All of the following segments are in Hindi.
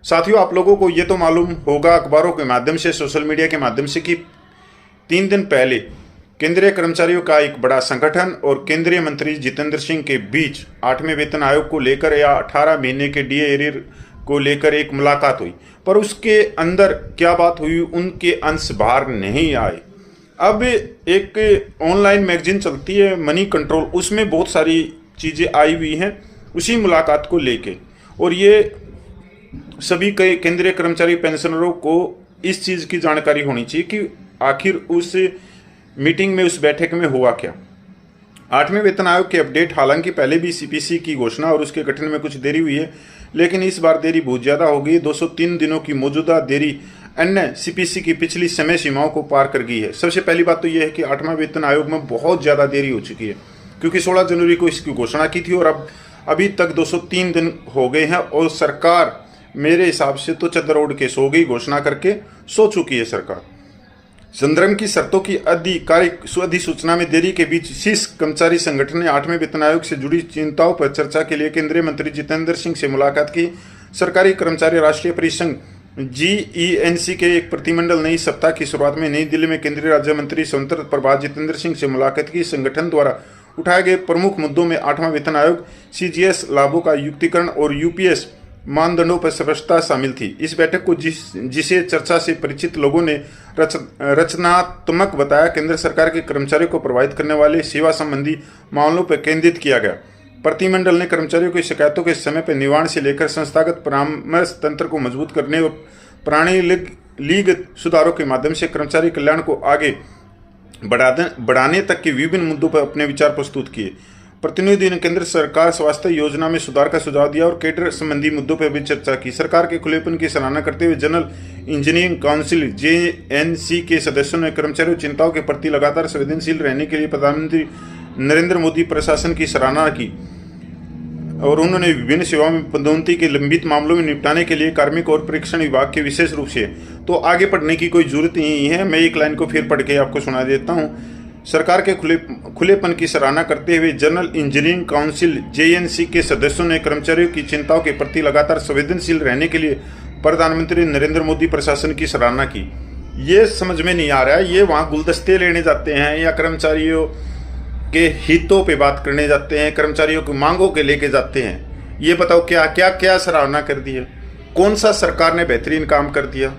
साथियों, आप लोगों को ये तो मालूम होगा अखबारों के माध्यम से, सोशल मीडिया के माध्यम से, कि 3 दिन पहले केंद्रीय कर्मचारियों का एक बड़ा संगठन और केंद्रीय मंत्री जितेंद्र सिंह के बीच 8वें वेतन आयोग को लेकर या 18 महीने के डीए एरियर को लेकर एक मुलाकात हुई। पर उसके अंदर क्या बात हुई, उनके अंश बाहर नहीं आए। अब एक ऑनलाइन मैगजीन चलती है मनी कंट्रोल, उसमें बहुत सारी चीज़ें आई हुई हैं उसी मुलाकात को लेके, और ये सभी केंद्रीय कर्मचारी पेंशनरों को इस चीज़ की जानकारी होनी चाहिए कि आखिर उस मीटिंग में, उस बैठक में हुआ क्या। 8वें वेतन आयोग के अपडेट, हालांकि पहले भी सीपीसी की घोषणा और उसके गठन में कुछ देरी हुई है, लेकिन इस बार देरी बहुत ज़्यादा हो गई। 203 दिनों की मौजूदा देरी अन्य सीपीसी की पिछली समय सीमाओं को पार कर गई है। सबसे पहली बात तो यह है कि 8वां वेतन आयोग में बहुत ज़्यादा देरी हो चुकी है, क्योंकि 16 जनवरी को इसकी घोषणा की थी और अब अभी तक 203 दिन हो गए हैं, और सरकार मेरे हिसाब से तो चद्दर ओढ़ के सो गई, घोषणा करके सो चुकी है सरकार। संदर्भ की शर्तों की आधिकारिक अधिसूचना में देरी के बीच शीर्ष कर्मचारी संगठन ने 8वें वेतन आयोग से जुड़ी चिंताओं पर चर्चा के लिए केंद्रीय मंत्री जितेंद्र सिंह से मुलाकात की। सरकारी कर्मचारी राष्ट्रीय परिसंघ GENC के एक प्रतिनिधिमंडल ने इस सप्ताह की शुरुआत में नई दिल्ली में केंद्रीय राज्य मंत्री स्वतंत्र प्रभार जितेंद्र सिंह से मुलाकात की। संगठन द्वारा उठाए गए प्रमुख मुद्दों में 8वां वेतन आयोग, CGS लाभों का युक्तिकरण और UPS मानदंडों पर स्पष्टता शामिल थी। इस बैठक को जिसे चर्चा से परिचित लोगों ने रचनात्मक बताया, केंद्र सरकार के कर्मचारियों को प्रभावित करने वाले सेवा संबंधी मामलों पर केंद्रित किया गया। प्रतिनिधिमंडल ने कर्मचारियों की शिकायतों के समय पर निवारण से लेकर संस्थागत परामर्श तंत्र को मजबूत करने और प्रणालीगत सुधारों के माध्यम से कर्मचारी कल्याण को आगे बढ़ाने तक के विभिन्न मुद्दों पर अपने विचार प्रस्तुत किए। प्रतिनिधि ने केंद्र सरकार स्वास्थ्य योजना में सुधार का सुझाव दिया और कैडर संबंधी मुद्दों पर भी चर्चा की। सरकार के खुलेपन की सराहना करते हुए जनरल इंजीनियरिंग काउंसिल JNC के सदस्यों ने कर्मचारियों चिंताओं के प्रति लगातार संवेदनशील रहने के लिए प्रधानमंत्री नरेंद्र मोदी प्रशासन की सराहना की, और उन्होंने विभिन्न सेवाओं में पदोन्नति के लंबित मामलों में निपटाने के लिए कार्मिक और परीक्षण विभाग के विशेष रूप से, तो आगे पढ़ने की कोई जरूरत नहीं है, मैं एक लाइन को फिर पढ़ के आपको सुना देता हूँ। सरकार के खुलेपन की सराहना करते हुए जनरल इंजीनियरिंग काउंसिल JNC के सदस्यों ने कर्मचारियों की चिंताओं के प्रति लगातार संवेदनशील रहने के लिए प्रधानमंत्री नरेंद्र मोदी प्रशासन की सराहना की। ये समझ में नहीं आ रहा है, ये वहाँ गुलदस्ते लेने जाते हैं या कर्मचारियों के हितों पे बात करने जाते हैं, कर्मचारियों की मांगों के लेके जाते हैं। ये बताओ क्या क्या क्या सराहना कर दी है, कौन सा सरकार ने बेहतरीन काम कर दिया।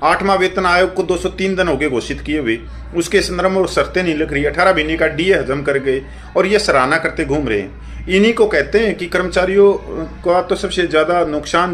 8वां वेतन आयोग को 203 दिन हो गए घोषित किए हुए, उसके संदर्भ में शर्तें नहीं लिख रही, 18 महीने का डीए हजम कर गए और ये सराहना करते घूम रहे हैं। इन्हीं को कहते हैं कि कर्मचारियों का तो सबसे ज्यादा नुकसान